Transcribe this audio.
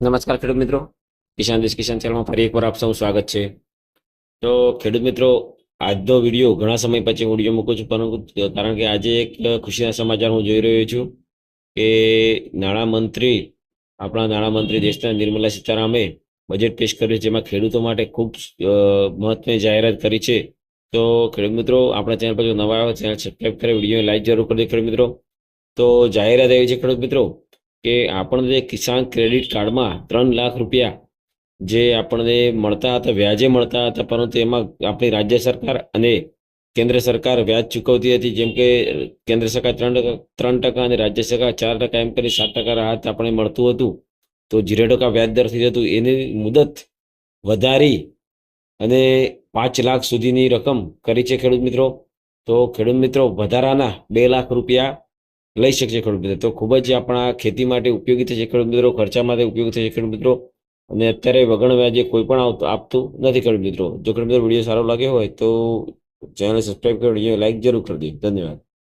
નમસ્કાર ખેડૂત મિત્રો, કિસાન દેશ કિસાન ચેનલમાં ફરી એકવાર આપ સૌ સ્વાગત છે. તો ખેડૂત મિત્રો, આજનો વિડીયો ઘણા સમય પછી હું વિડીયો મૂકું છું, પરંતુ કારણ કે આજે એક ખુશીના સમાચાર હું જોઈ રહ્યો છું કે આપણા નાણામંત્રી દેશના નિર્મલા સીતારામે બજેટ પેશ કર્યું, જેમાં ખેડૂતો માટે ખૂબ મહત્વની જાહેરાત કરી છે. તો ખેડૂત મિત્રો, આપણા ચેનલ પર જો નવા આવે ચેનલ સબસ્ક્રાઈબ કરી વિડીયો લાઈક જરૂર કરી દે ખેડૂત મિત્રો. તો જાહેરાત એવી છે ખેડૂત મિત્રો કે આપણને કિસાન ક્રેડિટ કાર્ડમાં 3 લાખ રૂપિયા જે આપણને મળતા હતા, વ્યાજે મળતા હતા, પરંતુ એમાં આપણી રાજ્ય સરકાર અને કેન્દ્ર સરકાર વ્યાજ ચૂકવતી હતી. જેમ કે કેન્દ્ર સરકાર 3% અને રાજ્ય સરકાર 4%, એમ કરી 7% રાહત આપણે મળતું હતું. તો 0% વ્યાજ દર થઈ જતું, એની મુદત વધારી અને 5 લાખ સુધીની રકમ કરી છે ખેડૂત મિત્રો. તો ખેડૂત મિત્રો વધારાના 2 લાખ રૂપિયા લઈ શકશે ખેડૂત મિત્રો. તો ખૂબ જ આપણા ખેતી માટે ઉપયોગી થશે ખેડૂત મિત્રો, ખર્ચા માટે ઉપયોગી થશે ખેડૂત મિત્રો. અને અત્યારે વગણ વ્યાજે કોઈ પણ આપતું નથી ખેડૂત મિત્રો. જો ખેડૂત મિત્રો વિડીયો સારો લાગ્યો હોય તો ચેનલ સબસ્ક્રાઈબ કરી વિડીયો લાઈક જરૂર કરી દે. ધન્યવાદ.